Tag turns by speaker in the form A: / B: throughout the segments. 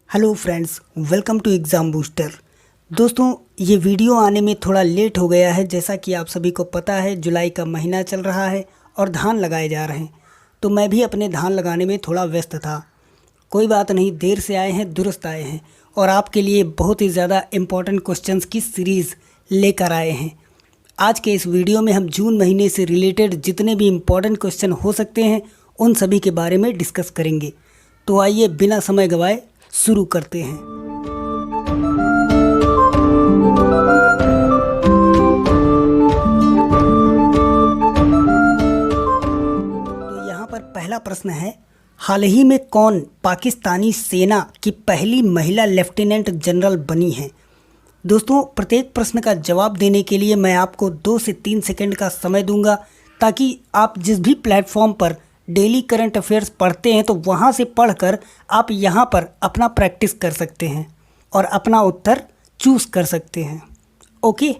A: Hello friends, welcome to exam booster. दोस्तों, ये video आने में थोड़ा लेट हो गया है। जैसा कि आप सभी को पता है, जुलाई का महीना चल रहा है और धान लगाए जा रहे हैं, तो मैं भी अपने धान लगाने में थोड़ा व्यस्त था। कोई बात नहीं, देर से आए हैं दुरुस्त आए हैं और आपके लिए बहुत ही ज़्यादा इम्पॉर्टेंट क्वेश्चंस की सीरीज़ लेकर आए हैं। आज के इस वीडियो में हम जून महीने से रिलेटेड जितने भी इम्पॉर्टेंट क्वेश्चन हो सकते हैं उन सभी के बारे में डिस्कस करेंगे। तो आइए बिना समय गंवाए शुरू करते हैं। तो यहाँ पर पहला प्रश्न है, हाल ही में कौन पाकिस्तानी सेना की पहली महिला लेफ्टिनेंट जनरल बनी है? दोस्तों, प्रत्येक प्रश्न का जवाब देने के लिए मैं आपको 2 से 3 सेकंड का समय दूंगा, ताकि आप जिस भी प्लेटफॉर्म पर डेली करंट अफेयर्स पढ़ते हैं तो वहाँ से पढ़कर आप यहाँ पर अपना प्रैक्टिस कर सकते हैं और अपना उत्तर चूज़ कर सकते हैं। ओके,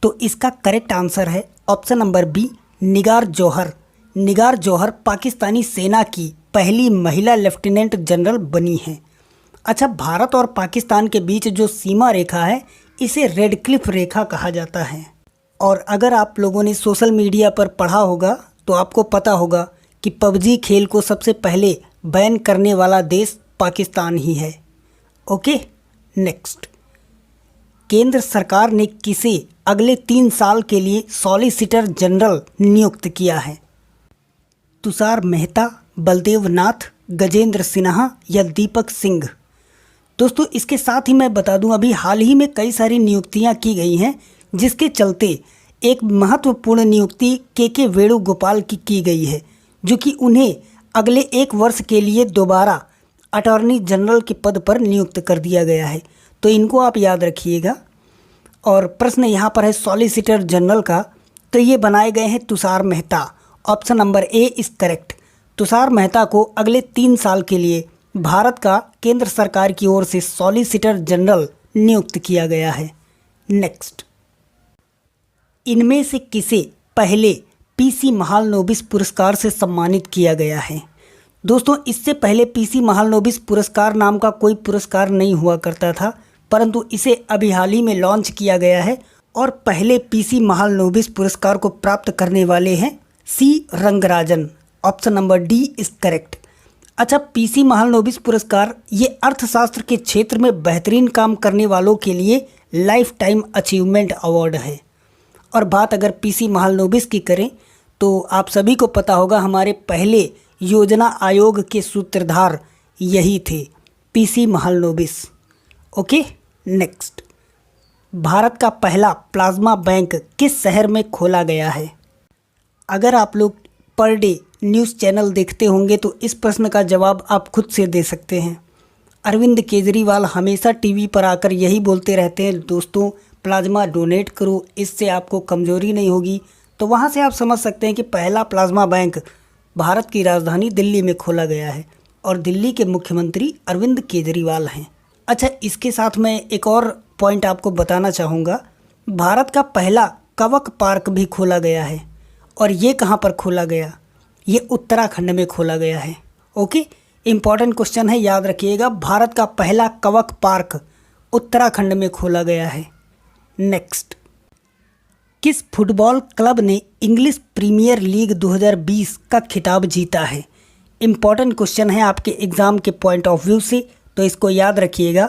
A: तो इसका करेक्ट आंसर है ऑप्शन नंबर बी, निगार जौहर। निगार जौहर पाकिस्तानी सेना की पहली महिला लेफ्टिनेंट जनरल बनी है। अच्छा, भारत और पाकिस्तान के बीच जो सीमा रेखा है इसे रेड क्लिफ रेखा कहा जाता है। और अगर आप लोगों ने सोशल मीडिया पर पढ़ा होगा तो आपको पता होगा कि पबजी खेल को सबसे पहले बैन करने वाला देश पाकिस्तान ही है। Okay, next. केंद्र सरकार ने किसे अगले 3 साल के लिए सॉलिसिटर जनरल नियुक्त किया है? तुषार मेहता, बलदेव नाथ, गजेंद्र सिन्हा या दीपक सिंह? दोस्तों, इसके साथ ही मैं बता दूं, अभी हाल ही में कई सारी नियुक्तियां की गई हैं, जिसके चलते एक महत्वपूर्ण नियुक्ति के वेणुगोपाल की गई है, जो कि उन्हें अगले 1 वर्ष के लिए दोबारा अटॉर्नी जनरल के पद पर नियुक्त कर दिया गया है। तो इनको आप याद रखिएगा। और प्रश्न यहाँ पर है सॉलिसिटर जनरल का, तो ये बनाए गए हैं Tushar Mehta. Option number A is correct. Tushar Mehta को अगले 3 साल के लिए भारत का केंद्र सरकार की ओर से सॉलिसिटर जनरल नियुक्त किया गया है। नेक्स्ट। इनमें से किसे पहले पीसी महालनोबिस पुरस्कार से सम्मानित किया गया है? दोस्तों, इससे पहले पीसी महालनोबिस पुरस्कार नाम का कोई पुरस्कार नहीं हुआ करता था, परंतु इसे अभी हाल ही में लॉन्च किया गया है और पहले पीसी महालनोबिस पुरस्कार को प्राप्त करने वाले हैं C Rangarajan. Option number D is correct. अच्छा, पीसी महालनोबिस पुरस्कार ये अर्थशास्त्र के क्षेत्र में बेहतरीन काम करने वालों के लिए लाइफ टाइम अचीवमेंट अवार्ड है। और बात अगर पीसी महालनोबिस की करें तो आप सभी को पता होगा, हमारे पहले योजना आयोग के सूत्रधार यही थे, PC Mahalanobis. Okay, next. Bharat का पहला प्लाज्मा बैंक किस शहर में खोला गया है? अगर आप लोग पर डे न्यूज़ चैनल देखते होंगे तो इस प्रश्न का जवाब आप खुद से दे सकते हैं। अरविंद केजरीवाल हमेशा टीवी पर आकर यही बोलते रहते हैं, दोस्तों प्लाज्मा डोनेट करो, इससे आपको कमज़ोरी नहीं होगी। तो वहाँ से आप समझ सकते हैं कि पहला प्लाज्मा बैंक भारत की राजधानी दिल्ली में खोला गया है और दिल्ली के मुख्यमंत्री अरविंद केजरीवाल हैं। अच्छा, इसके साथ मैं एक और पॉइंट आपको बताना चाहूँगा। भारत का पहला कवक पार्क भी खोला गया है और ये कहाँ पर खोला गया? ये उत्तराखंड में खोला गया है। ओके, इम्पॉर्टेंट क्वेश्चन है, याद रखिएगा। भारत का पहला कवक पार्क उत्तराखंड में खोला गया है। नेक्स्ट। किस फुटबॉल क्लब ने इंग्लिश प्रीमियर लीग 2020 का खिताब जीता है? इम्पॉर्टेंट क्वेश्चन है आपके एग्ज़ाम के पॉइंट ऑफ व्यू से, तो इसको याद रखिएगा।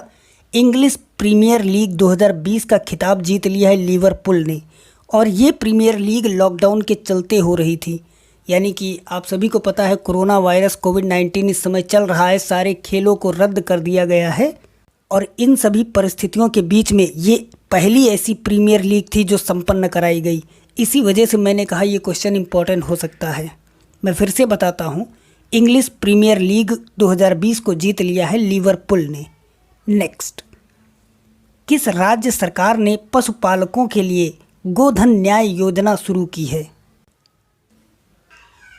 A: इंग्लिश प्रीमियर लीग 2020 का खिताब जीत लिया है लिवरपूल ने। और ये प्रीमियर लीग लॉकडाउन के चलते हो रही थी, यानी कि आप सभी को पता है कोरोना वायरस कोविड-19 इस समय चल रहा है, सारे खेलों को रद्द कर दिया गया है। और इन सभी परिस्थितियों के बीच में ये पहली ऐसी प्रीमियर लीग थी जो संपन्न कराई गई। इसी वजह से मैंने कहा ये क्वेश्चन इंपॉर्टेंट हो सकता है। मैं फिर से बताता हूँ, इंग्लिश प्रीमियर लीग 2020 को जीत लिया है लिवरपूल ने। नेक्स्ट। किस राज्य सरकार ने पशुपालकों के लिए गोधन न्याय योजना शुरू की है?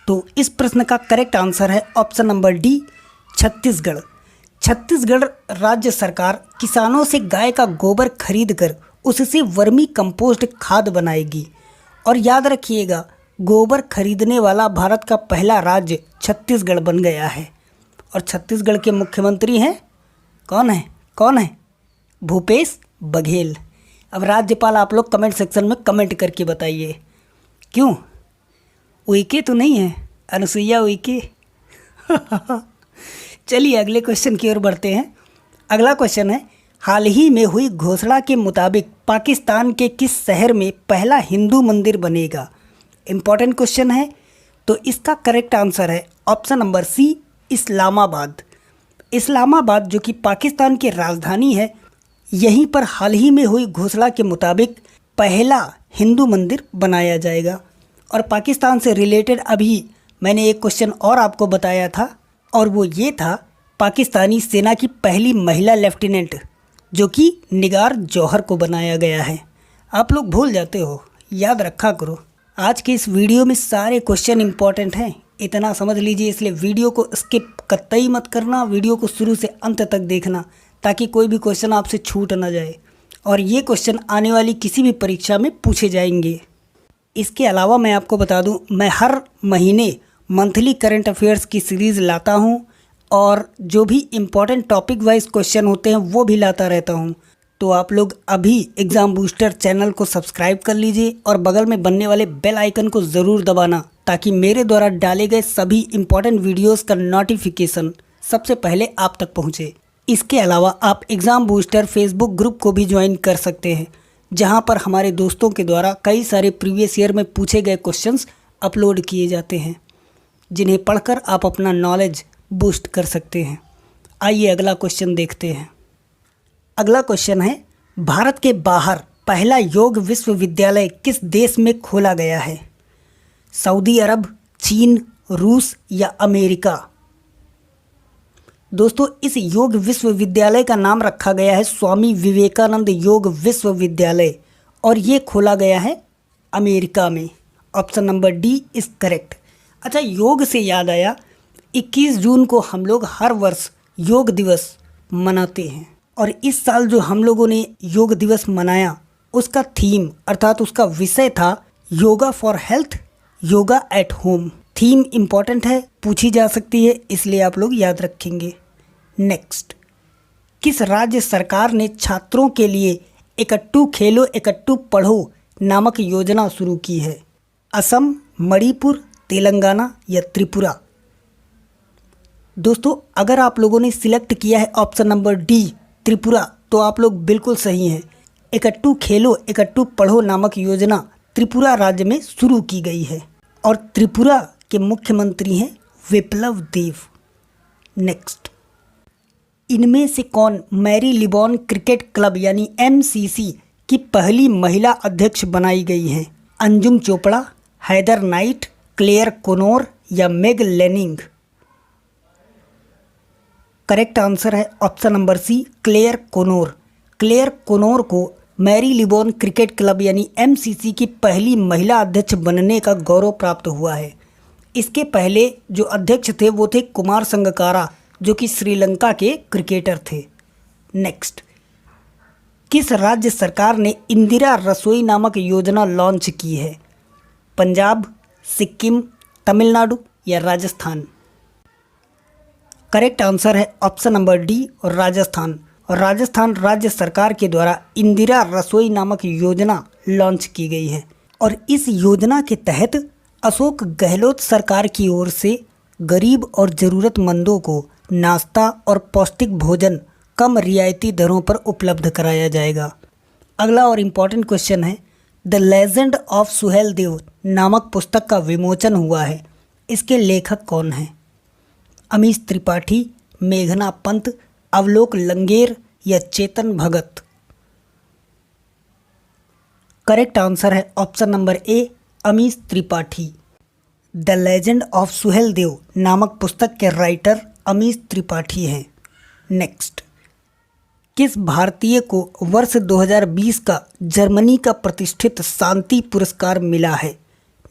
A: तो इस प्रश्न का करेक्ट आंसर है option number D, Chhattisgarh. Chhattisgarh राज्य सरकार किसानों से गाय का गोबर खरीदकर उससे वर्मी कंपोस्ट खाद बनाएगी। और याद रखिएगा, गोबर खरीदने वाला भारत का पहला राज्य छत्तीसगढ़ बन गया है। और छत्तीसगढ़ के मुख्यमंत्री हैं कौन है? कौन है? भूपेश बघेल। अब राज्यपाल आप लोग कमेंट सेक्शन में कमेंट करके बताइए। क्यों? उइके तो नहीं है? अनुसुईया उइके? चलिए अगले क्वेश्चन की ओर बढ़ते हैं। अगला क्वेश्चन है, हाल ही में हुई घोषणा के मुताबिक पाकिस्तान के किस शहर में पहला हिंदू मंदिर बनेगा? इम्पॉर्टेंट क्वेश्चन है। तो इसका करेक्ट आंसर है option number C, Islamabad. Islamabad जो कि पाकिस्तान की राजधानी है, यहीं पर हाल ही में हुई घोषणा के मुताबिक पहला हिंदू मंदिर बनाया जाएगा। और पाकिस्तान से रिलेटेड अभी मैंने एक क्वेश्चन और आपको बताया था, और वो ये था, पाकिस्तानी सेना की पहली महिला लेफ्टिनेंट जो कि निगार जौहर को बनाया गया है। आप लोग भूल जाते हो, याद रखा करो। आज के इस वीडियो में सारे क्वेश्चन इंपॉर्टेंट हैं, इतना समझ लीजिए, इसलिए वीडियो को स्किप कतई मत करना, वीडियो को शुरू से अंत तक देखना ताकि कोई भी क्वेश्चन आपसे छूट ना जाए। और ये क्वेश्चन आने वाली किसी भी परीक्षा में पूछे जाएंगे। इसके अलावा मैं आपको बता दूं, मैं हर महीने मंथली करंट अफेयर्स की सीरीज़ लाता हूं, और जो भी इम्पॉर्टेंट टॉपिक वाइज क्वेश्चन होते हैं वो भी लाता रहता हूं। तो आप लोग अभी एग्ज़ाम बूस्टर चैनल को सब्सक्राइब कर लीजिए और बगल में बनने वाले बेल आइकन को ज़रूर दबाना, ताकि मेरे द्वारा डाले गए सभी इम्पॉर्टेंट वीडियोस का नोटिफिकेशन सबसे पहले आप तक पहुंचे। इसके अलावा आप एग्ज़ाम बूस्टर फेसबुक ग्रुप को भी ज्वाइन कर सकते हैं, जहां पर हमारे दोस्तों के द्वारा कई सारे प्रीवियस ईयर में पूछे गए क्वेश्चंस अपलोड किए जाते हैं, जिन्हें पढ़कर आप अपना नॉलेज बूस्ट कर सकते हैं। आइए अगला क्वेश्चन देखते हैं। अगला क्वेश्चन है, भारत के बाहर पहला योग विश्वविद्यालय किस देश में खोला गया है? सऊदी अरब, चीन, रूस या अमेरिका? दोस्तों, इस योग विश्वविद्यालय का नाम रखा गया है स्वामी विवेकानंद योग विश्वविद्यालय, और ये खोला गया है अमेरिका में। Option number D is correct. अच्छा, योग से याद आया, 21 जून को हम लोग हर वर्ष योग दिवस मनाते हैं, और इस साल जो हम लोगों ने योग दिवस मनाया उसका थीम अर्थात उसका विषय था yoga for health, yoga at home. Theme important है, पूछी जा सकती है, इसलिए आप लोग याद रखेंगे। नेक्स्ट, किस राज्य सरकार ने छात्रों के लिए इकट्ठू खेलो इकट्ठू पढ़ो नामक योजना शुरू की है? असम, मणिपुर, तेलंगाना या त्रिपुरा? दोस्तों, अगर आप लोगों ने सिलेक्ट किया है ऑप्शन नंबर डी त्रिपुरा, तो आप लोग बिल्कुल सही हैं। इकट्ठू खेलो इकट्ठू पढ़ो नामक योजना त्रिपुरा राज्य में शुरू की गई है, और त्रिपुरा के मुख्यमंत्री हैं विप्लव देव। नेक्स्ट, इनमें से कौन मैरी लिबॉन क्रिकेट क्लब यानी MCC की पहली महिला अध्यक्ष बनाई गई हैं? अंजुम चोपड़ा, हैदर नाइट, क्लेयर कोनोर या मेग लेनिंग? करेक्ट आंसर है ऑप्शन नंबर सी, क्लेयर कोनोर। क्लेयर कोनोर को मैरी लिबॉन क्रिकेट क्लब यानी MCC की पहली महिला अध्यक्ष बनने का गौरव प्राप्त हुआ है। इसके पहले जो अध्यक्ष थे वो थे कुमार संगकारा, जो कि श्रीलंका के क्रिकेटर थे। नेक्स्ट, किस राज्य सरकार ने इंदिरा रसोई नामक योजना लॉन्च की है? पंजाब, सिक्किम, तमिलनाडु या राजस्थान? करेक्ट आंसर है ऑप्शन नंबर डी और राजस्थान। और राजस्थान राज्य सरकार के द्वारा इंदिरा रसोई नामक योजना लॉन्च की गई है, और इस योजना के तहत अशोक गहलोत सरकार की ओर से गरीब और ज़रूरतमंदों को नाश्ता और पौष्टिक भोजन कम रियायती दरों पर उपलब्ध कराया जाएगा। अगला और इम्पॉर्टेंट क्वेश्चन है, द लेजेंड ऑफ सुहेलदेव नामक पुस्तक का विमोचन हुआ है, इसके लेखक कौन हैं? अमीश त्रिपाठी, मेघना पंत, अवलोक लंगेर या चेतन भगत? करेक्ट आंसर है option number A, Amish Tripathi. The legend of Suheldev नामक पुस्तक के राइटर अमीश त्रिपाठी हैं। नेक्स्ट, किस भारतीय को वर्ष 2020 का जर्मनी का प्रतिष्ठित शांति पुरस्कार मिला है?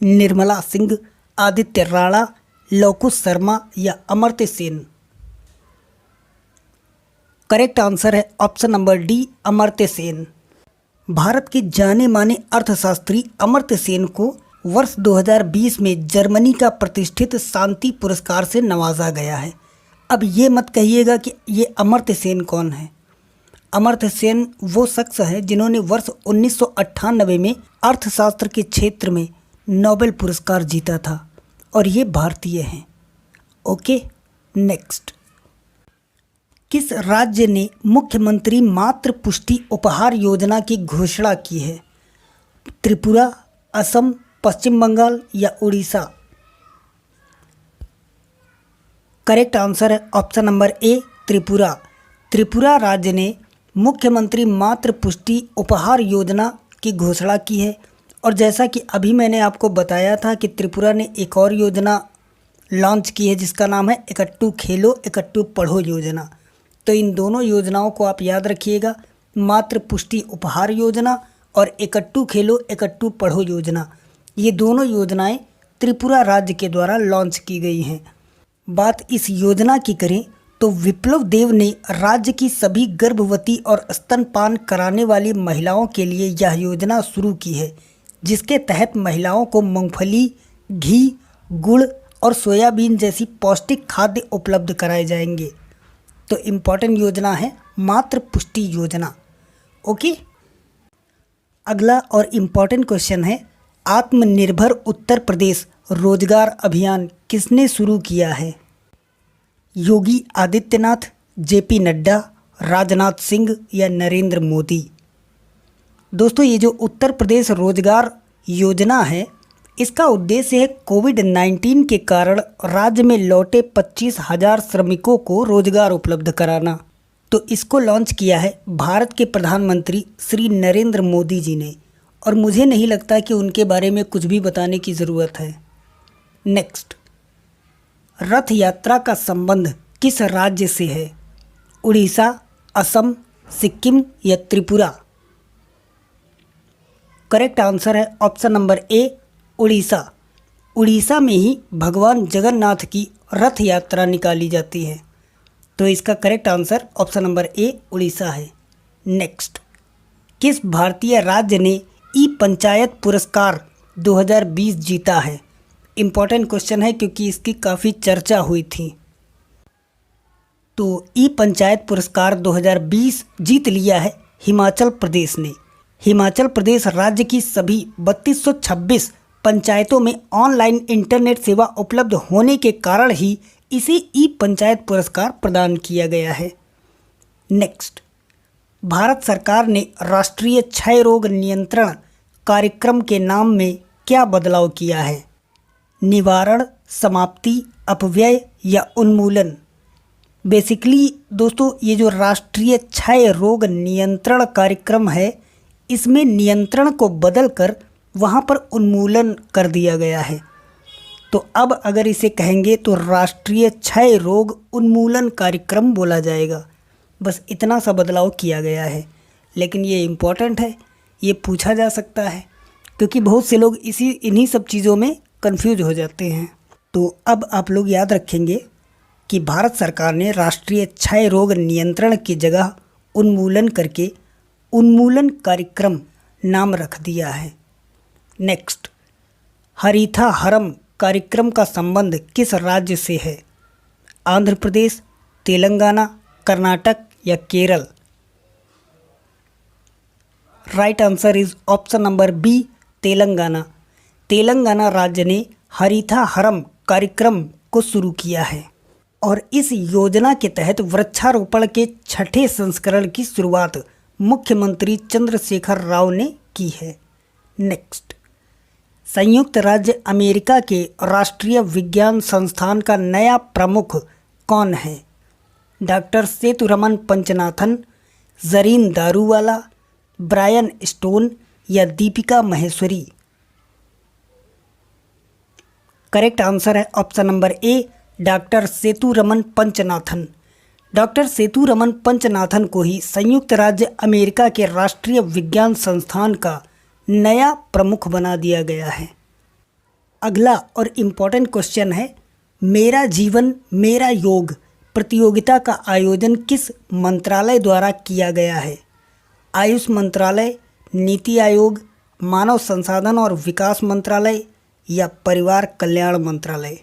A: निर्मला सिंह, आदित्य राणा, लवकुश शर्मा या अमर्त्य सेन? करेक्ट आंसर है option number D, Amartya Sen. Bharat के जाने माने अर्थशास्त्री अमर्त्य सेन को वर्ष 2020 में जर्मनी का प्रतिष्ठित शांति पुरस्कार से नवाजा गया है। अब ये मत कहिएगा कि ये अमर्त्य सेन कौन है। अमर्त्य सेन वो शख्स है जिन्होंने वर्ष 1998 में अर्थशास्त्र के क्षेत्र में नोबेल पुरस्कार जीता था और ये भारतीय हैं। Okay, next. किस राज्य ने मुख्यमंत्री मातृ पुष्टि उपहार योजना की घोषणा की है? त्रिपुरा, असम, पश्चिम बंगाल या उड़ीसा? करेक्ट आंसर है ऑप्शन नंबर ए, त्रिपुरा। त्रिपुरा राज्य ने मुख्यमंत्री मातृ पुष्टि उपहार योजना की घोषणा की है। और जैसा कि अभी मैंने आपको बताया था कि त्रिपुरा ने एक और योजना लॉन्च की है जिसका नाम है इकट्ठू खेलो इकट्ठू पढ़ो योजना। तो इन दोनों योजनाओं को आप याद रखिएगा, मातृ पुष्टि उपहार योजना और इकट्ठू खेलो इकट्ठू पढ़ो योजना। ये दोनों योजनाएं त्रिपुरा राज्य के द्वारा लॉन्च की गई हैं। बात इस योजना की करें तो विप्लव देव ने राज्य की सभी गर्भवती और स्तनपान कराने वाली महिलाओं के लिए यह योजना शुरू की है, जिसके तहत महिलाओं को मूंगफली, घी, गुड़ और सोयाबीन जैसी पौष्टिक खाद्य उपलब्ध कराए जाएंगे। तो इम्पॉर्टेंट योजना है मातृ पुष्टि योजना। ओके, अगला और इम्पॉर्टेंट क्वेश्चन है, आत्मनिर्भर उत्तर प्रदेश रोजगार अभियान किसने शुरू किया है? योगी आदित्यनाथ, जेपी नड्डा, राजनाथ सिंह या नरेंद्र मोदी? दोस्तों, ये जो उत्तर प्रदेश रोजगार योजना है, इसका उद्देश्य है कोविड-19 के कारण राज्य में लौटे 25,000 श्रमिकों को रोजगार उपलब्ध कराना। तो इसको लॉन्च किया है भारत के प्रधानमंत्री श्री नरेंद्र मोदी जी ने, और मुझे नहीं लगता कि उनके बारे में कुछ भी बताने की ज़रूरत है। नेक्स्ट, रथ यात्रा का संबंध किस राज्य से है? उड़ीसा, असम, सिक्किम या त्रिपुरा? करेक्ट आंसर है ऑप्शन नंबर ए, उड़ीसा। उड़ीसा में ही भगवान जगन्नाथ की रथ यात्रा निकाली जाती है। तो इसका करेक्ट आंसर ऑप्शन नंबर ए, उड़ीसा है। नेक्स्ट, किस भारतीय राज्य ने ई पंचायत पुरस्कार 2020 जीता है? इम्पॉर्टेंट क्वेश्चन है क्योंकि इसकी काफ़ी चर्चा हुई थी। तो ई पंचायत पुरस्कार 2020 जीत लिया है हिमाचल प्रदेश ने। हिमाचल प्रदेश राज्य की सभी 3226 पंचायतों में ऑनलाइन इंटरनेट सेवा उपलब्ध होने के कारण ही इसे ई पंचायत पुरस्कार प्रदान किया गया है। नेक्स्ट, भारत सरकार ने राष्ट्रीय क्षय रोग नियंत्रण कार्यक्रम के नाम में क्या बदलाव किया है? निवारण, समाप्ति, अपव्यय या उन्मूलन? बेसिकली दोस्तों, ये जो राष्ट्रीय क्षय रोग नियंत्रण कार्यक्रम है, इसमें नियंत्रण को बदलकर वहाँ पर उन्मूलन कर दिया गया है। तो अब अगर इसे कहेंगे तो राष्ट्रीय क्षय रोग उन्मूलन कार्यक्रम बोला जाएगा। बस इतना सा बदलाव किया गया है, लेकिन ये इम्पॉर्टेंट है, ये पूछा जा सकता है क्योंकि बहुत से लोग इन्हीं सब चीज़ों में कंफ्यूज हो जाते हैं। तो अब आप लोग याद रखेंगे कि भारत सरकार ने राष्ट्रीय क्षय रोग नियंत्रण की जगह उन्मूलन करके उन्मूलन कार्यक्रम नाम रख दिया है। नेक्स्ट, हरीथा हरम कार्यक्रम का संबंध किस राज्य से है? आंध्र प्रदेश, तेलंगाना, कर्नाटक या Kerala? Right answer is option number B, Telangana. Telangana राज्य ने हरीथा हरम कार्यक्रम को शुरू किया है और इस योजना के तहत वृक्षारोपण के 6ठे संस्करण की शुरुआत मुख्यमंत्री चंद्रशेखर राव ने की है। नेक्स्ट, संयुक्त राज्य अमेरिका के राष्ट्रीय विज्ञान संस्थान का नया प्रमुख कौन है? Doctor Sethuraman Panchanathan, Zarin Daruwala, Brian Stone या दीपिका महेश्वरी? करेक्ट आंसर है option number A, doctor Sethuraman Panchanathan. Doctor Sethuraman Panchanathan को ही संयुक्त राज्य अमेरिका के राष्ट्रीय विज्ञान संस्थान का नया प्रमुख बना दिया गया है। अगला और इम्पॉर्टेंट क्वेश्चन है, मेरा जीवन मेरा योग प्रतियोगिता का आयोजन किस मंत्रालय द्वारा किया गया है? आयुष मंत्रालय, नीति आयोग, मानव संसाधन और विकास मंत्रालय या परिवार कल्याण मंत्रालय?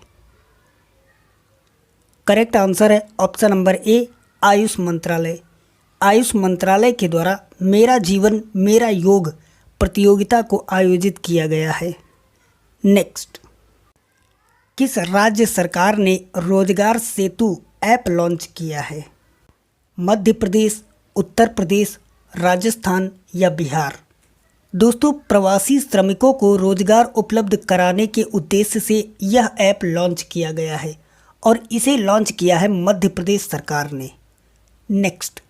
A: करेक्ट आंसर है ऑप्शन नंबर ए, आयुष मंत्रालय। आयुष मंत्रालय के द्वारा मेरा जीवन मेरा योग प्रतियोगिता को आयोजित किया गया है। नेक्स्ट, किस राज्य सरकार ने रोजगार सेतु ऐप लॉन्च किया है? मध्य प्रदेश, उत्तर प्रदेश, राजस्थान या बिहार? दोस्तों, प्रवासी श्रमिकों को रोजगार उपलब्ध कराने के उद्देश्य से यह ऐप लॉन्च किया गया है और इसे लॉन्च किया है मध्य प्रदेश सरकार ने। नेक्स्ट,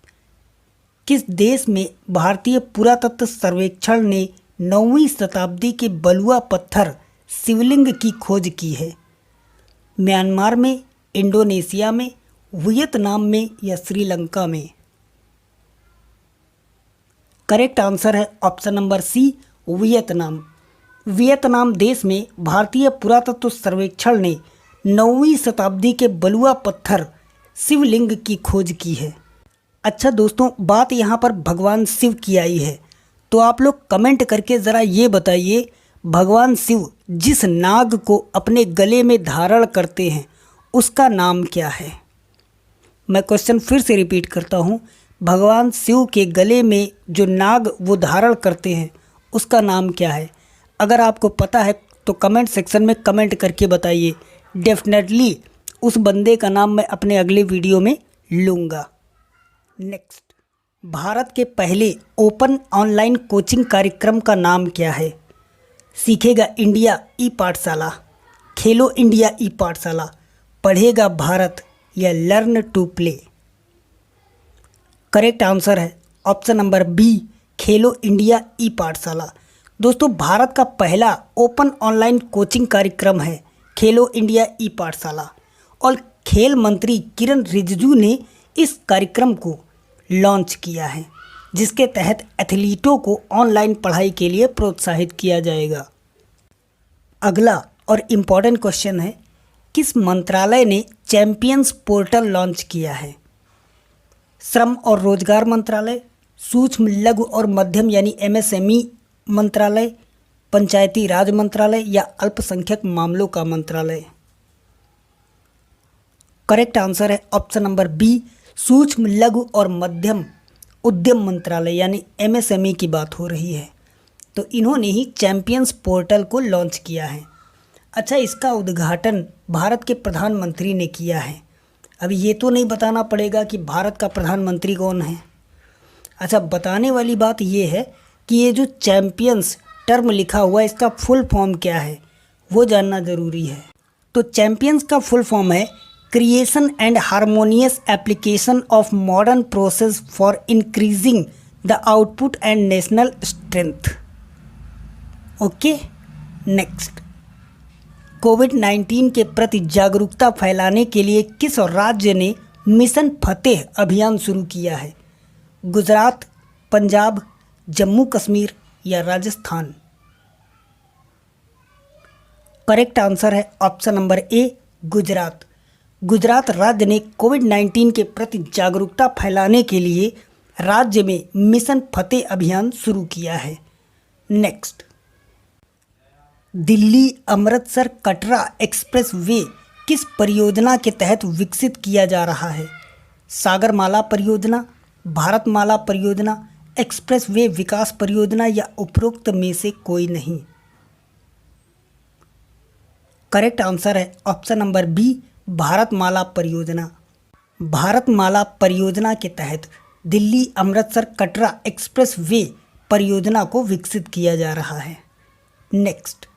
A: किस देश में भारतीय पुरातत्व सर्वेक्षण ने 9वीं शताब्दी के बलुआ पत्थर शिवलिंग की खोज की है? म्यांमार में, इंडोनेशिया में, वियतनाम में या श्रीलंका में? करेक्ट आंसर है option number C, Vietnam. Vietnam देश में भारतीय पुरातत्व सर्वेक्षण ने 9वीं शताब्दी के बलुआ पत्थर शिवलिंग की खोज की है। अच्छा दोस्तों, बात यहाँ पर भगवान शिव की आई है, तो आप लोग कमेंट करके ज़रा ये बताइए, भगवान शिव जिस नाग को अपने गले में धारण करते हैं उसका नाम क्या है? मैं क्वेश्चन फिर से रिपीट करता हूँ, भगवान शिव के गले में जो नाग वो धारण करते हैं उसका नाम क्या है? अगर आपको पता है तो कमेंट सेक्शन में कमेंट करके बताइए। डेफिनेटली उस बंदे का नाम मैं अपने अगले वीडियो में लूँगा। नेक्स्ट, भारत के पहले ओपन ऑनलाइन कोचिंग कार्यक्रम का नाम क्या है? सीखेगा इंडिया ई पाठशाला, खेलो इंडिया ई पाठशाला, पढ़ेगा भारत या learn to play? Correct answer है option number B, Khelo India E Pathshala. दोस्तों, भारत का पहला ओपन ऑनलाइन कोचिंग कार्यक्रम है खेलो इंडिया ई पाठशाला और खेल मंत्री किरण रिजिजू ने इस कार्यक्रम को लॉन्च किया है, जिसके तहत एथलीटों को ऑनलाइन पढ़ाई के लिए प्रोत्साहित किया जाएगा। अगला और इम्पॉर्टेंट क्वेश्चन है, किस मंत्रालय ने चैंपियंस पोर्टल लॉन्च किया है? श्रम और रोजगार मंत्रालय, सूक्ष्म लघु और मध्यम यानी एमएसएमई मंत्रालय, पंचायती राज मंत्रालय या अल्पसंख्यक मामलों का मंत्रालय? करेक्ट आंसर है ऑप्शन नंबर बी, सूक्ष्म लघु और मध्यम उद्यम मंत्रालय यानी एमएसएमई की बात हो रही है। तो इन्होंने ही चैंपियंस पोर्टल को लॉन्च किया है। अच्छा, इसका उद्घाटन भारत के प्रधानमंत्री ने किया है। अब ये तो नहीं बताना पड़ेगा कि भारत का प्रधानमंत्री कौन है। अच्छा, बताने वाली बात ये है कि ये जो चैंपियंस टर्म लिखा हुआ है इसका फुल फॉर्म क्या है, वो जानना ज़रूरी है। तो चैंपियंस का फुल फॉर्म है creation and harmonious application of modern process for increasing the output and national strength. Okay, next, कोविड-19 के प्रति जागरूकता फैलाने के लिए किस राज्य ने मिशन फतेह अभियान शुरू किया है? गुजरात, पंजाब, जम्मू कश्मीर या राजस्थान? करेक्ट आंसर है ऑप्शन नंबर ए, गुजरात। गुजरात राज्य ने कोविड-19 के प्रति जागरूकता फैलाने के लिए राज्य में मिशन फतेह अभियान शुरू किया है। Next, Delhi Amritsar Katra express way किस परियोजना के तहत विकसित किया जा रहा है? सागरमाला परियोजना, भारतमाला परियोजना, एक्सप्रेस वे विकास परियोजना या उपरोक्त में से कोई नहीं? करेक्ट आंसर है ऑप्शन नंबर बी, भारतमाला परियोजना। भारतमाला परियोजना के तहत दिल्ली अमृतसर कटरा एक्सप्रेस वे परियोजना को विकसित किया जा रहा है। नेक्स्ट,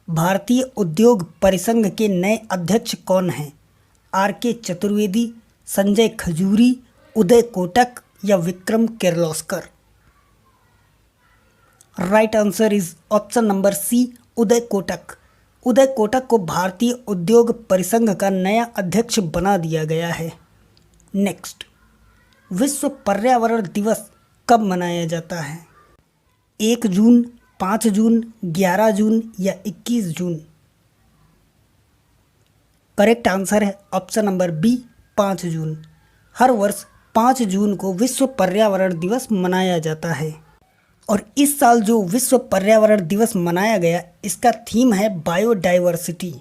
A: भारतीय उद्योग परिसंघ के नए अध्यक्ष कौन हैं? आर.के. चतुर्वेदी, संजय खजूरी, उदय कोटक या Vikram Kirloskar? Right answer is option number C, Uday Kotak. Uday Kotak को भारतीय उद्योग परिसंघ का नया अध्यक्ष बना दिया गया है। नेक्स्ट, विश्व पर्यावरण दिवस कब मनाया जाता है? 1 जून, 5 जून, 11 जून या 21 जून? करेक्ट आंसर है ऑप्शन नंबर बी, 5 जून। हर वर्ष 5 जून को विश्व पर्यावरण दिवस मनाया जाता है और इस साल जो विश्व पर्यावरण दिवस मनाया गया इसका थीम है बायोडाइवर्सिटी।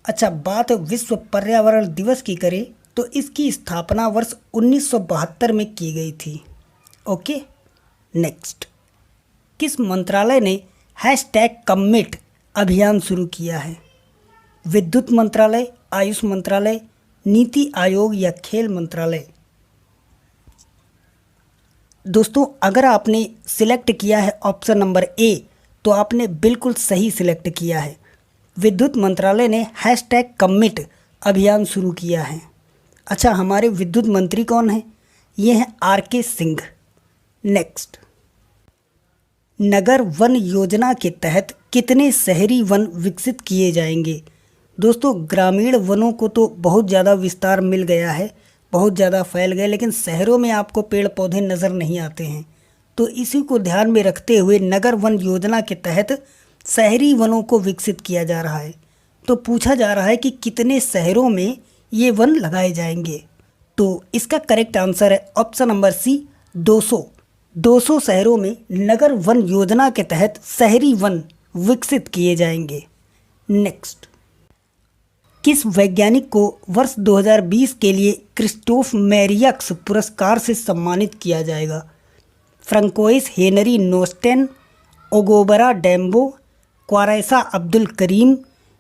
A: अच्छा, बात विश्व पर्यावरण दिवस की करें तो इसकी स्थापना वर्ष 1972 में की गई थी। ओके, नेक्स्ट, किस मंत्रालय ने #कमिट अभियान शुरू किया है? विद्युत मंत्रालय, आयुष मंत्रालय, नीति आयोग या खेल मंत्रालय? दोस्तों, अगर आपने सिलेक्ट किया है ऑप्शन नंबर ए तो आपने बिल्कुल सही सिलेक्ट किया है। विद्युत मंत्रालय ने #कमिट अभियान शुरू किया है। अच्छा, हमारे विद्युत मंत्री कौन हैं? ये हैं RK सिंह। नेक्स्ट, नगर वन योजना के तहत कितने शहरी वन विकसित किए जाएंगे? दोस्तों, ग्रामीण वनों को तो बहुत ज़्यादा विस्तार मिल गया है, बहुत ज़्यादा फैल गए, लेकिन शहरों में आपको पेड़ पौधे नज़र नहीं आते हैं। तो इसी को ध्यान में रखते हुए नगर वन योजना के तहत शहरी वनों को विकसित किया जा रहा है। तो पूछा जा रहा है कि कितने शहरों में ये वन लगाए जाएंगे। तो इसका करेक्ट आंसर है ऑप्शन नंबर सी, 200। 200 शहरों में नगर वन योजना के तहत शहरी वन विकसित किए जाएंगे। नेक्स्ट, किस वैज्ञानिक को वर्ष 2020 के लिए क्रिस्टोफ मैरियक्स पुरस्कार से सम्मानित किया जाएगा? फ्रांकोइस हेनरी नोस्टेन, ओगोबरा डेम्बो, क्वारैसा अब्दुल करीम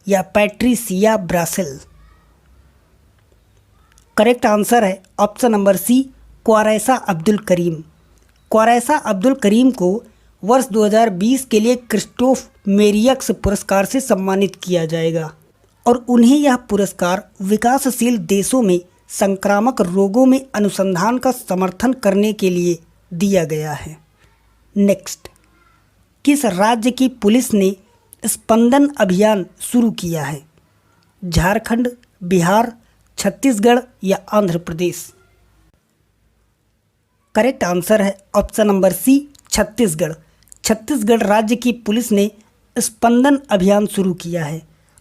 A: या पैट्रिसिया ब्रासिल? करेक्ट आंसर है ऑप्शन नंबर सी, क्वारैसा अब्दुल करीम। क्वारैसा अब्दुल करीम को वर्ष 2020 के लिए क्रिस्टोफ मैरियक्स पुरस्कार से सम्मानित किया जाएगा और उन्हें यह पुरस्कार विकासशील देशों में संक्रामक रोगों में अनुसंधान का समर्थन करने के लिए दिया गया है। नेक्स्ट, किस राज्य की पुलिस ने स्पंदन अभियान शुरू किया है? झारखंड, बिहार, छत्तीसगढ़ या आंध्र प्रदेश? करेक्ट आंसर है option number C, Chhattisgarh. Chhattisgarh राज्य की पुलिस ने स्पंदन अभियान शुरू किया है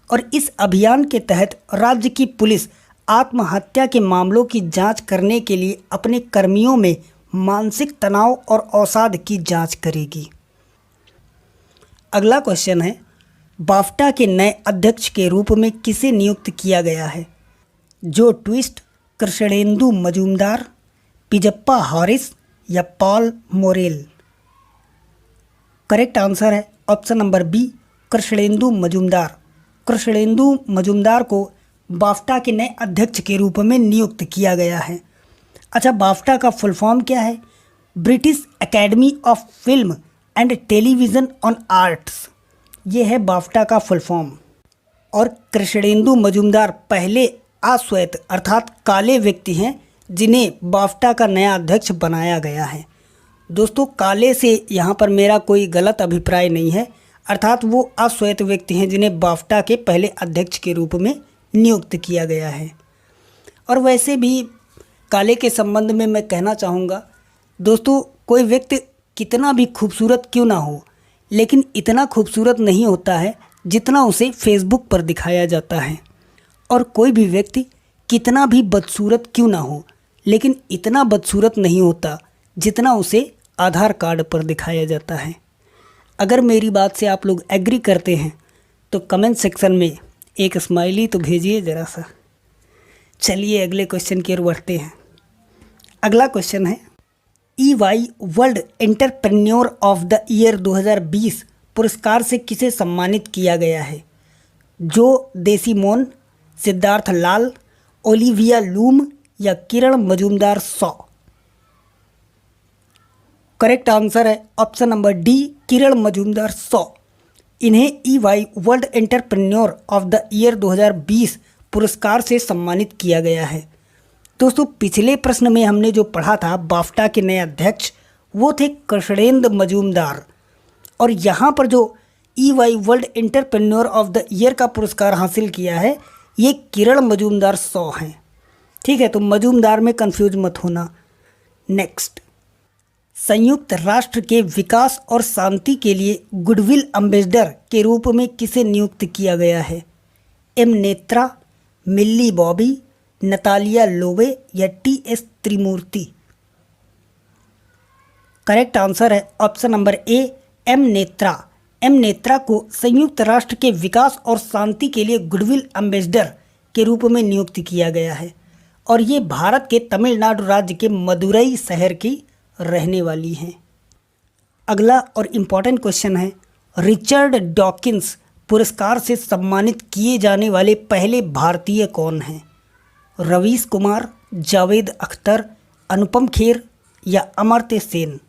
A: और इस अभियान के तहत राज्य की पुलिस आत्महत्या के मामलों की जांच करने के लिए अपने कर्मियों में मानसिक तनाव और अवसाद की जांच करेगी। अगला क्वेश्चन है, बाफ्टा के नए अध्यक्ष के रूप में किसे नियुक्त किया गया है? जो ट्विस्ट, कृष्णेंदु मजूमदार, पिजप्पा हॉरिस या पॉल मोरेल? करेक्ट आंसर है option number B, Krishnendu Majumdar. Krishnendu Majumdar को बाफ्टा के नए अध्यक्ष के रूप में नियुक्त किया गया है। अच्छा, बाफ्टा का फुल फॉर्म क्या है? British academy of film and television on arts, ये है बाफ्टा का फुल फॉर्म। और कृष्णेंदु मजूमदार पहले अश्वेत अर्थात काले व्यक्ति हैं जिन्हें बाफ्टा का नया अध्यक्ष बनाया गया है। दोस्तों, काले से यहाँ पर मेरा कोई गलत अभिप्राय नहीं है, अर्थात वो अश्वेत व्यक्ति हैं जिन्हें बाफ्टा के पहले अध्यक्ष के रूप में नियुक्त किया गया है। और वैसे भी काले के संबंध में मैं कहना चाहूँगा, दोस्तों, कोई व्यक्ति कितना भी खूबसूरत क्यों ना हो, लेकिन इतना खूबसूरत नहीं होता है जितना उसे फेसबुक पर दिखाया जाता है। और कोई भी व्यक्ति कितना भी बदसूरत क्यों ना हो, लेकिन इतना बदसूरत नहीं होता जितना उसे आधार कार्ड पर दिखाया जाता है। अगर मेरी बात से आप लोग एग्री करते हैं तो कमेंट सेक्शन में एक स्माइली तो भेजिए ज़रा सा। चलिए अगले क्वेश्चन की ओर बढ़ते हैं। अगला क्वेश्चन है, EY world entrepreneur of the year 2020 पुरस्कार से किसे सम्मानित किया गया है? जो देसीमोन, सिद्धार्थ लाल, ओलिविया लूम या किरण मजूमदार शॉ? करेक्ट आंसर है ऑप्शन नंबर डी, किरण मजूमदार शॉ। इन्हें EY world entrepreneur of the year 2020 पुरस्कार से सम्मानित किया गया है। दोस्तों, पिछले प्रश्न में हमने जो पढ़ा था बाफ्टा के नए अध्यक्ष वो थे कृष्णेंद्र मजूमदार, और यहाँ पर जो EY world entrepreneur of the year का पुरस्कार हासिल किया है ये किरण मजूमदार शॉ हैं। ठीक है, तो मजूमदार में कंफ्यूज मत होना। नेक्स्ट, संयुक्त राष्ट्र के विकास और शांति के लिए गुडविल एम्बेसडर के रूप में किसे नियुक्त किया गया है? M Netra, Millie Bobby, Natalia Lowe या TS त्रिमूर्ति? करेक्ट आंसर है option number A, M Netra. M Netra को संयुक्त राष्ट्र के विकास और शांति के लिए गुडविल एम्बेसडर के रूप में नियुक्त किया गया है और ये भारत के तमिलनाडु राज्य के मदुरई शहर की रहने वाली हैं। अगला और इम्पॉर्टेंट क्वेश्चन है, रिचर्ड डॉकिंस पुरस्कार से सम्मानित किए जाने वाले पहले भारतीय कौन हैं? रवीश कुमार, जावेद अख्तर, अनुपम खेर या अमर्त्य सेन?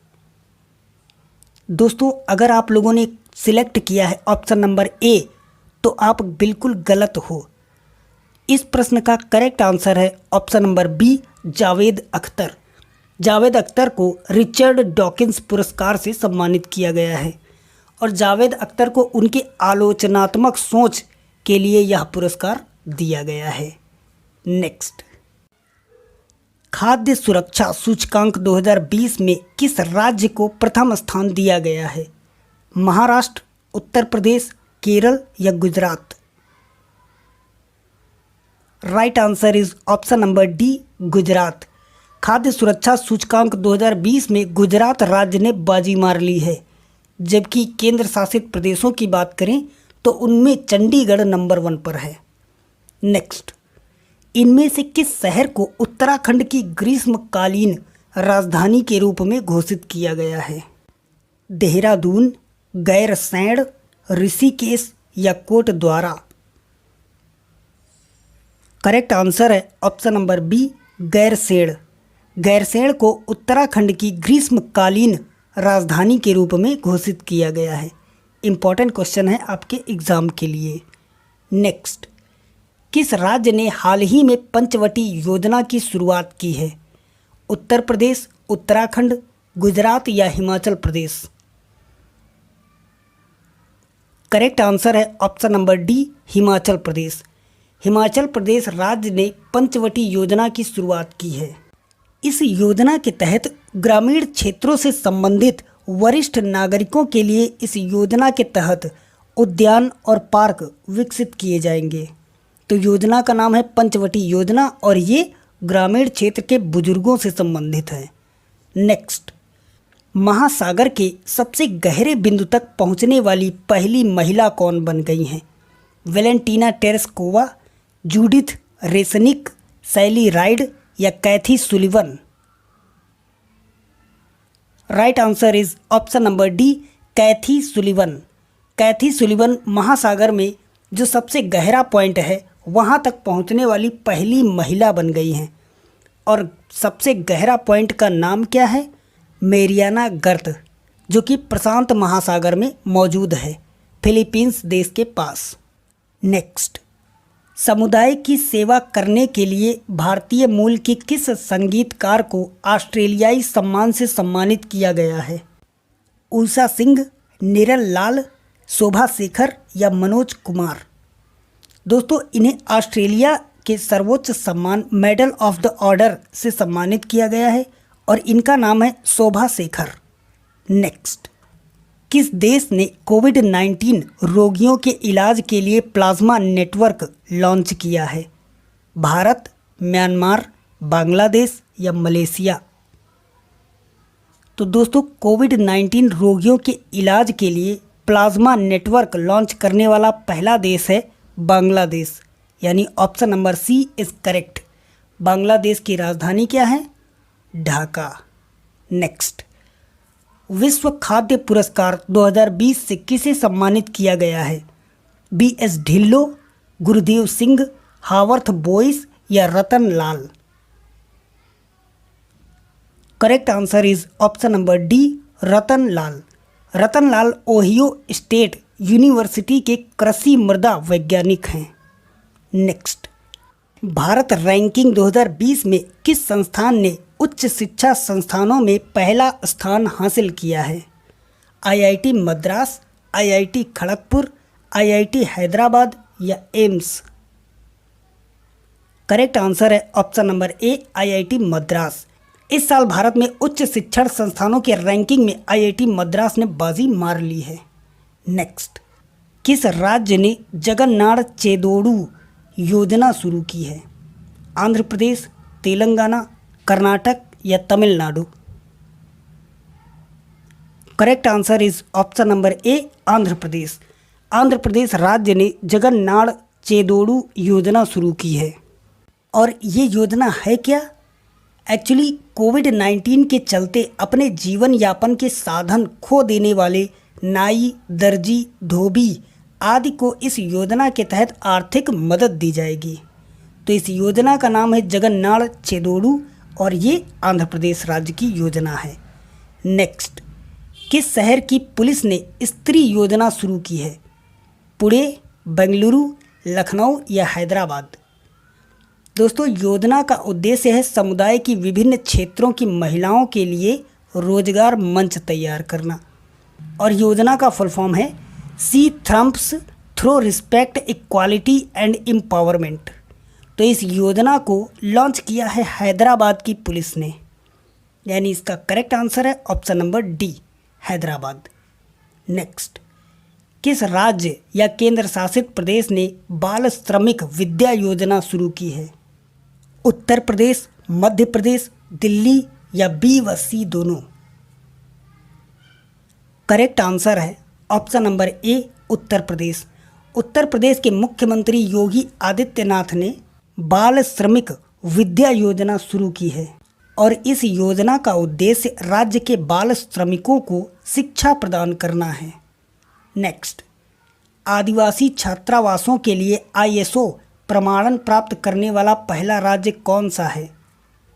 A: दोस्तों, अगर आप लोगों ने सिलेक्ट किया है ऑप्शन नंबर ए तो आप बिल्कुल गलत हो। इस प्रश्न का करेक्ट आंसर है option number B, Javed Akhtar. Javed Akhtar को रिचर्ड डॉकिंस पुरस्कार से सम्मानित किया गया है और जावेद अख्तर को उनकी आलोचनात्मक सोच के लिए यह पुरस्कार दिया गया है। नेक्स्ट, खाद्य सुरक्षा सूचकांक 2020 में किस राज्य को प्रथम स्थान दिया गया है? महाराष्ट्र, उत्तर प्रदेश, केरल या Gujarat? Right answer is option number D, Gujarat. खाद्य सुरक्षा सूचकांक 2020 में गुजरात राज्य ने बाजी मार ली है, जबकि केंद्र शासित प्रदेशों की बात करें तो उनमें चंडीगढ़ नंबर 1 पर है। नेक्स्ट, इनमें से किस शहर को उत्तराखंड की ग्रीष्मकालीन राजधानी के रूप में घोषित किया गया है? देहरादून, गैरसैंण, ऋषिकेश या कोटद्वारा? करेक्ट आंसर है option number B, Gairsain. Gairsain को उत्तराखंड की ग्रीष्मकालीन राजधानी के रूप में घोषित किया गया है। इम्पॉर्टेंट क्वेश्चन है आपके एग्जाम के लिए। नेक्स्ट, किस राज्य ने हाल ही में पंचवटी योजना की शुरुआत की है? उत्तर प्रदेश, उत्तराखंड, गुजरात या हिमाचल प्रदेश? करेक्ट आंसर है option number D, Himachal Pradesh. Himachal Pradesh राज्य ने पंचवटी योजना की शुरुआत की है। इस योजना के तहत ग्रामीण क्षेत्रों से संबंधित वरिष्ठ नागरिकों के लिए इस योजना के तहत उद्यान और पार्क विकसित किए जाएंगे। तो योजना का नाम है पंचवटी योजना और ये ग्रामीण क्षेत्र के बुजुर्गों से संबंधित है। नेक्स्ट, महासागर के सबसे गहरे बिंदु तक पहुंचने वाली पहली महिला कौन बन गई हैं? Valentina Tereshkova, Judith Resnik, Sally Ride या Kathy Sullivan? Right answer is option number D, Kathy Sullivan. Kathy Sullivan महासागर में जो सबसे गहरा पॉइंट है वहाँ तक पहुँचने वाली पहली महिला बन गई हैं। और सबसे गहरा पॉइंट का नाम क्या है? मेरियाना गर्त, जो कि प्रशांत महासागर में मौजूद है, फिलीपींस देश के पास। नेक्स्ट, समुदाय की सेवा करने के लिए भारतीय मूल के किस संगीतकार को ऑस्ट्रेलियाई सम्मान से सम्मानित किया गया है? उषा सिंह, नीरल लाल, शोभा शेखर या मनोज कुमार? दोस्तों, इन्हें ऑस्ट्रेलिया के सर्वोच्च सम्मान मेडल ऑफ द ऑर्डर से सम्मानित किया गया है और इनका नाम है शोभा शेखर। नेक्स्ट, किस देश ने कोविड-19 रोगियों के इलाज के लिए प्लाज्मा नेटवर्क लॉन्च किया है? भारत, म्यांमार, बांग्लादेश या मलेशिया? तो दोस्तों, कोविड-19 रोगियों के इलाज के लिए प्लाज्मा नेटवर्क लॉन्च करने वाला पहला देश है बांग्लादेश, यानी option number C is correct. Bangladesh की राजधानी क्या है? ढाका। नेक्स्ट, विश्व खाद्य पुरस्कार 2020 से किसे सम्मानित किया गया है? BS ढिल्लो, गुरुदेव सिंह, हावर्थ बोइस या Ratan Lal? Correct answer is option number D, Ratan Lal. Ratan Lal Ohio State University के कृषि मृदा वैज्ञानिक हैं। नेक्स्ट, भारत रैंकिंग 2020 में किस संस्थान ने उच्च शिक्षा संस्थानों में पहला स्थान हासिल किया है? IIT Madras, IIT Kharagpur, IIT Hyderabad या एम्स? करेक्ट आंसर है ऑप्शन नंबर ए, IIT मद्रास। इस साल भारत में उच्च शिक्षण संस्थानों के रैंकिंग में IIT मद्रास ने बाजी मार ली है। नेक्स्ट, किस राज्य ने जगन्नाथ चेदोडू योजना शुरू की है? आंध्र प्रदेश, तेलंगाना, कर्नाटक या Tamil Nadu? Correct answer is option number A, Andhra Pradesh. Andhra Pradesh राज्य ने जगन्नाथ चेदोडू योजना शुरू की है। और ये योजना है क्या? एक्चुअली कोविड-19 के चलते अपने जीवन यापन के साधन खो देने वाले नाई, दर्जी, धोबी आदि को इस योजना के तहत आर्थिक मदद दी जाएगी। तो इस योजना का नाम है जगन्नाथ चेदोडू और ये आंध्र प्रदेश राज्य की योजना है। नेक्स्ट, किस शहर की पुलिस ने स्त्री योजना शुरू की है? पुणे, बेंगलुरु, लखनऊ या हैदराबाद? दोस्तों, योजना का उद्देश्य है समुदाय की विभिन्न क्षेत्रों की महिलाओं के लिए रोजगार मंच तैयार करना। और योजना का फुल फॉर्म है सी थ्रम्प्स through respect, equality and empowerment. तो इस योजना को लॉन्च किया है हैदराबाद की पुलिस ने, यानी इसका करेक्ट आंसर है option number D, Hyderabad. Next, किस राज्य या केंद्र शासित प्रदेश ने बाल श्रमिक विद्या योजना शुरू की है? उत्तर प्रदेश, मध्य प्रदेश, दिल्ली या बी व सी दोनों? करेक्ट आंसर है ऑप्शन नंबर ए, उत्तर प्रदेश। उत्तर प्रदेश के मुख्यमंत्री योगी आदित्यनाथ ने बाल श्रमिक विद्या योजना शुरू की है और इस योजना का उद्देश्य राज्य के बाल श्रमिकों को शिक्षा प्रदान करना है। नेक्स्ट, आदिवासी छात्रावासों के लिए ISO प्रमाणन प्राप्त करने वाला पहला राज्य कौन सा है?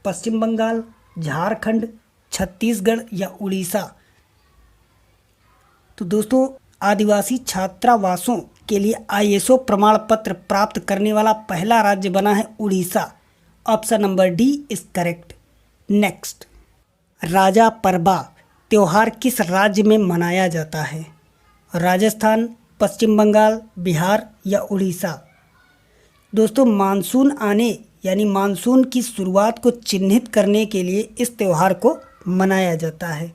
A: पश्चिम बंगाल, झारखंड, छत्तीसगढ़ या उड़ीसा? तो दोस्तों, आदिवासी छात्रावासों के लिए ISO प्रमाण पत्र प्राप्त करने वाला पहला राज्य बना है Orissa. Option number D is correct. Next, Raja Parba त्योहार किस राज्य में मनाया जाता है? राजस्थान, पश्चिम बंगाल, बिहार या उड़ीसा? दोस्तों, मानसून आने यानी मानसून की शुरुआत को चिन्हित करने के लिए इस त्यौहार को मनाया जाता है,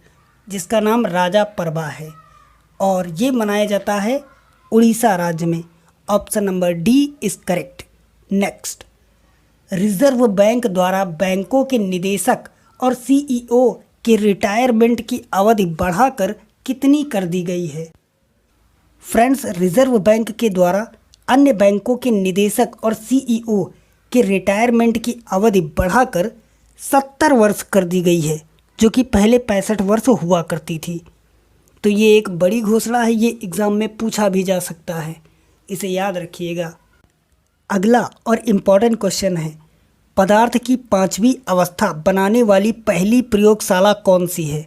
A: जिसका नाम राजा परबा है और ये मनाया जाता है उड़ीसा राज्य में। Option number D is correct. Next, reserve bank द्वारा बैंकों के निदेशक और CEO के रिटायरमेंट की अवधि बढ़ाकर कितनी कर दी गई है? फ्रेंड्स, रिजर्व बैंक के द्वारा अन्य बैंकों के निदेशक और CEO के रिटायरमेंट की अवधि बढ़ाकर 70 वर्ष कर दी गई है, जो कि पहले 65 वर्ष हुआ करती थी। तो ये एक बड़ी घोषणा है, ये एग्ज़ाम में पूछा भी जा सकता है, इसे याद रखिएगा। अगला और इम्पॉर्टेंट क्वेश्चन है, पदार्थ की 5वीं अवस्था बनाने वाली पहली प्रयोगशाला कौन सी है?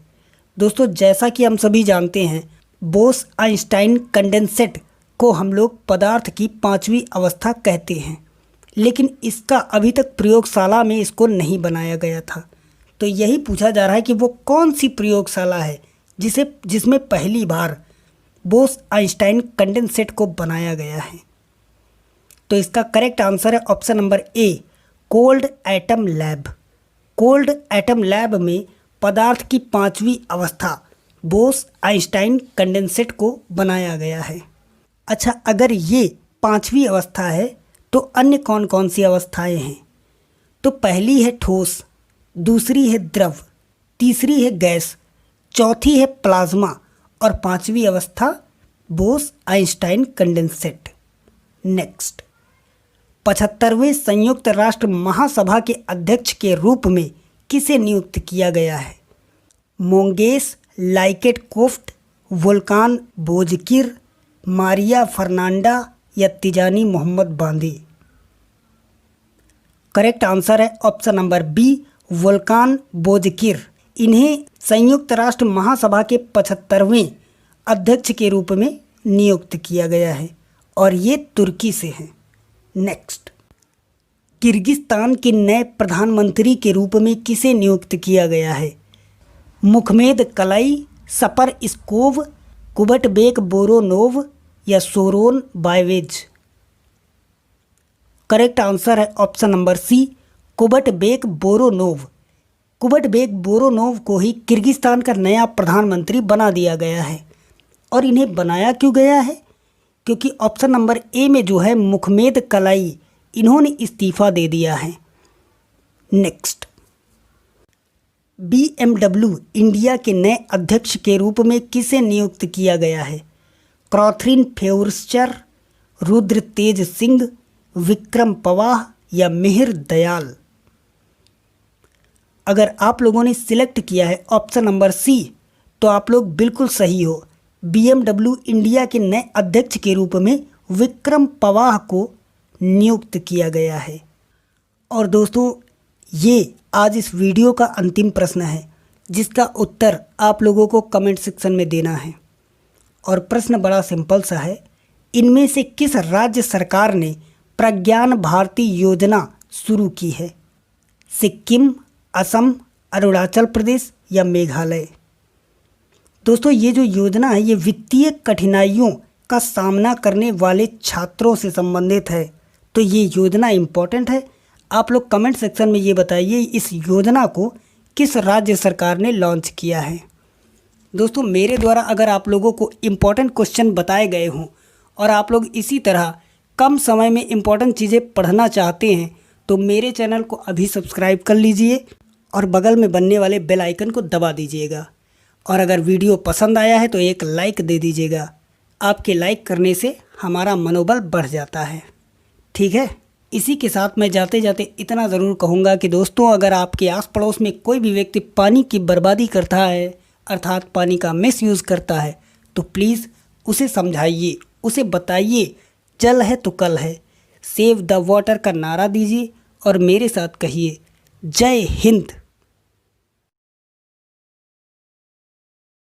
A: दोस्तों, जैसा कि हम सभी जानते हैं, बोस आइंस्टाइन कंडेंसेट को हम लोग पदार्थ की 5वीं अवस्था कहते हैं, लेकिन इसका अभी तक प्रयोगशाला में इसको नहीं बनाया गया था। तो यही पूछा जा रहा है कि वो कौन सी प्रयोगशाला है जिसमें पहली बार बोस आइंस्टाइन कंडेंसेट को बनाया गया है। तो इसका करेक्ट आंसर है ऑप्शन नंबर ए, cold atom lab. Cold atom lab में पदार्थ की 5वीं अवस्था बोस आइंस्टाइन कंडेंसेट को बनाया गया है। अच्छा, अगर ये 5वीं अवस्था है तो अन्य कौन कौन सी अवस्थाएं हैं? तो पहली है ठोस, दूसरी है द्रव, तीसरी है गैस, चौथी है प्लाज्मा और 5वीं अवस्था बोस आइंस्टाइन कंडेंसेट। नेक्स्ट, 75वें संयुक्त राष्ट्र महासभा के अध्यक्ष के रूप में किसे नियुक्त किया गया है? Mogens Lykketoft, Volkan Bozkir, Maria Fernanda या Tijjani Muhammad Bande? Correct answer है option number B, Volkan Bozkir. इन्हें संयुक्त राष्ट्र महासभा के 75वें अध्यक्ष के रूप में नियुक्त किया गया है और ये तुर्की से हैं। नेक्स्ट, किर्गिस्तान के नए प्रधानमंत्री के रूप में किसे नियुक्त किया गया है? मुखमेद कलाई, सपर स्कोव, कुबटबेक बोरोनोव या सोरोन बायवेज? करेक्ट आंसर है ऑप्शन नंबर सी, कुबटबेक बोरोनोव। कुबटबेक बोरोनोव को ही किर्गिस्तान का नया प्रधानमंत्री बना दिया गया है। और इन्हें बनाया क्यों गया है? क्योंकि ऑप्शन नंबर ए में जो है मुखमेद कलाई, इन्होंने इस्तीफ़ा दे दिया है। नेक्स्ट, BMW इंडिया के नए अध्यक्ष के रूप में किसे नियुक्त किया गया है? क्रॉथरिन फेउर्स्चर, रुद्र तेज सिंह, विक्रम पवाह या मिहिर दयाल? अगर आप लोगों ने सिलेक्ट किया है ऑप्शन नंबर सी तो आप लोग बिल्कुल सही हो। BMW इंडिया के नए अध्यक्ष के रूप में विक्रम पवाह को नियुक्त किया गया है। और दोस्तों, ये आज इस वीडियो का अंतिम प्रश्न है जिसका उत्तर आप लोगों को कमेंट सेक्शन में देना है। और प्रश्न बड़ा सिंपल सा है, इनमें से किस राज्य सरकार ने प्रज्ञान भारती योजना शुरू की है? सिक्किम, असम, अरुणाचल प्रदेश या मेघालय? दोस्तों, ये जो योजना है ये वित्तीय कठिनाइयों का सामना करने वाले छात्रों से संबंधित है। तो ये योजना इम्पोर्टेंट है। आप लोग कमेंट सेक्शन में ये बताइए इस योजना को किस राज्य सरकार ने लॉन्च किया है। दोस्तों, मेरे द्वारा अगर आप लोगों को इम्पोर्टेंट क्वेश्चन बताए गए हों और आप लोग इसी तरह कम समय में इम्पोर्टेंट चीज़ें पढ़ना चाहते हैं तो मेरे चैनल को अभी सब्सक्राइब कर लीजिए और बगल में बनने वाले बेल आइकन को दबा दीजिएगा। और अगर वीडियो पसंद आया है तो एक लाइक दे दीजिएगा। आपके लाइक करने से हमारा मनोबल बढ़ जाता है। ठीक है, इसी के साथ मैं जाते जाते इतना ज़रूर कहूँगा कि दोस्तों, अगर आपके आस पड़ोस में कोई भी व्यक्ति पानी की बर्बादी करता है अर्थात पानी का मिसयूज़ करता है तो प्लीज़ उसे समझाइए, उसे बताइए जल है तो कल है। सेव द वाटर का नारा दीजिए और मेरे साथ कहिए जय हिंद।